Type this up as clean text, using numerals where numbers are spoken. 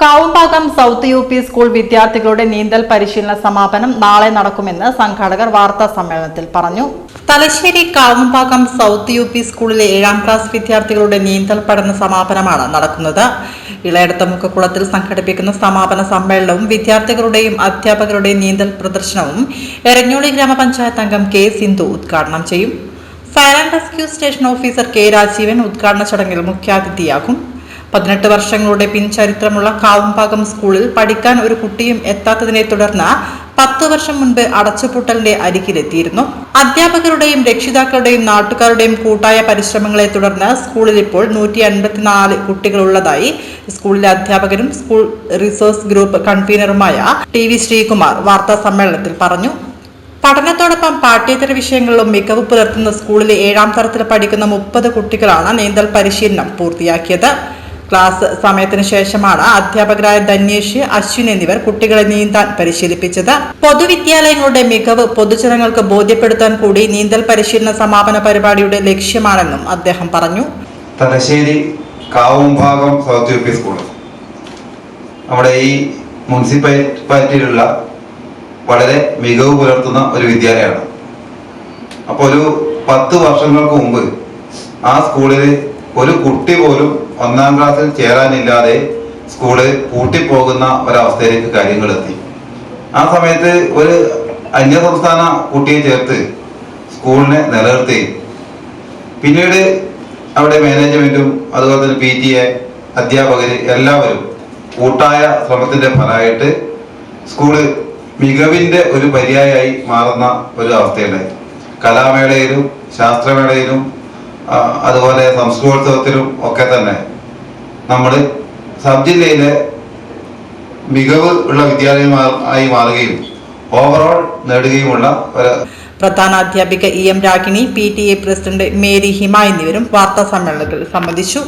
Kavumbhagam south U P school വിദ്യാർത്ഥികളുടെ നീന്തൽ പരിശീലന സമാപനം നാളെ നടക്കുമെന്ന് സംഘാടകർ വാർത്താ സമ്മേളനത്തിൽ പറഞ്ഞു. Thalassery Kavumbhagam south U P സ്കൂളിലെ 7ാം ക്ലാസ് വിദ്യാർത്ഥികളുടെ നീന്തൽ പഠന സമാപനമാണ് നടക്കുന്നത്. ഇളയടത്ത് മുക്കക്കുളത്തിൽ സംഘടിപ്പിക്കുന്ന സമാപന സമ്മേളനവും വിദ്യാർത്ഥികളുടെയും അധ്യാപകരുടെയും നീന്തൽ പ്രദർശനവും എരഞ്ഞോളി ഗ്രാമപഞ്ചായത്ത് അംഗം കെ സിന്ധു ഉദ്ഘാടനം ചെയ്യും. Fire and rescue station officer K Rajeevan ഉദ്ഘാടന ചടങ്ങിൽ മുഖ്യാതിഥിയാകും. 18 വർഷങ്ങളുടെ പിൻചരിത്രമുള്ള കാവുംഭാഗം സ്കൂളിൽ പഠിക്കാൻ ഒരു കുട്ടിയും എത്താത്തതിനെ തുടർന്ന് 10 വർഷം മുൻപ് അടച്ചുപൂട്ടലിന്റെ അരികിലെത്തിയിരുന്നു. അധ്യാപകരുടെയും രക്ഷിതാക്കളുടെയും നാട്ടുകാരുടെയും കൂട്ടായ പരിശ്രമങ്ങളെ തുടർന്ന് സ്കൂളിൽ ഇപ്പോൾ 154 കുട്ടികളുള്ളതായി സ്കൂളിലെ അധ്യാപകരും സ്കൂൾ റിസോഴ്സ് ഗ്രൂപ്പ് കൺവീനറുമായ ടി വി ശ്രീകുമാർ വാർത്താ സമ്മേളനത്തിൽ പറഞ്ഞു. പഠനത്തോടൊപ്പം പാഠ്യേതര വിഷയങ്ങളിലും മികവ് പുലർത്തുന്ന സ്കൂളിലെ 7ാം തരത്തിൽ പഠിക്കുന്ന 30 കുട്ടികളാണ് നീന്തൽ പരിശീലനം പൂർത്തിയാക്കിയത്. ക്ലാസ് സമയത്തിന് ശേഷമാണ് അധ്യാപകരായ ധന്യേഷ്, അശ്വിൻ എന്നിവർ കുട്ടികളെ നീന്താൻ പരിശീലിപ്പിച്ചത്. പൊതുവിദ്യാലയങ്ങളുടെ മികവ് പൊതുജനങ്ങൾക്ക് ബോധ്യപ്പെടുത്താൻ കൂടി നീന്തൽ പരിശീലന സമാപന പരിപാടിയുടെ ലക്ഷ്യമാണെന്നും അദ്ദേഹം പറഞ്ഞു. Thalassery Kavumbhagam south U P school നമ്മുടെ ഈ മുനിസിപ്പാലിറ്റിയിലുള്ള വളരെ മികവ് പുലർത്തുന്ന ഒരു വിദ്യാലയമാണ്. അപ്പോൾ ഒരു 10 വർഷങ്ങൾക്ക് മുമ്പ് ആ സ്കൂളിൽ ഒരു കുട്ടി പോലും 1ാം ക്ലാസ്സിൽ ചേരാനില്ലാതെ സ്കൂള് പൂട്ടിപ്പോകുന്ന ഒരവസ്ഥയിലേക്ക് കാര്യങ്ങൾ എത്തി. ആ സമയത്ത് ഒരു അന്യസംസ്ഥാന കുട്ടിയെ ചേർത്ത് സ്കൂളിനെ നിലനിർത്തി. പിന്നീട് അവിടെ മാനേജ്മെന്റും അതുപോലെ തന്നെ PTA, അധ്യാപകര് എല്ലാവരും കൂട്ടായ ശ്രമത്തിന്റെ ഫലമായിട്ട് സ്കൂള് മികവിന്റെ ഒരു പര്യായമായി മാറുന്ന ഒരു അവസ്ഥയുണ്ടായി. കലാമേളയിലും ശാസ്ത്രമേളയിലും അതുപോലെ സംസ്കൃതോത്സവത്തിലും ഒക്കെ തന്നെ നമ്മൾ സബ് ജില്ലയിലെ മികവ് ഉള്ള വിദ്യാലയമായി മാറുകയും ഓവറോൾ നേടുകയുമുള്ള ഒരു പ്രധാനാധ്യാപിക EM Ragini, PTA president Mary Hima എന്നിവരും വാർത്താ സമ്മേളനത്തിൽ സംബന്ധിച്ചു.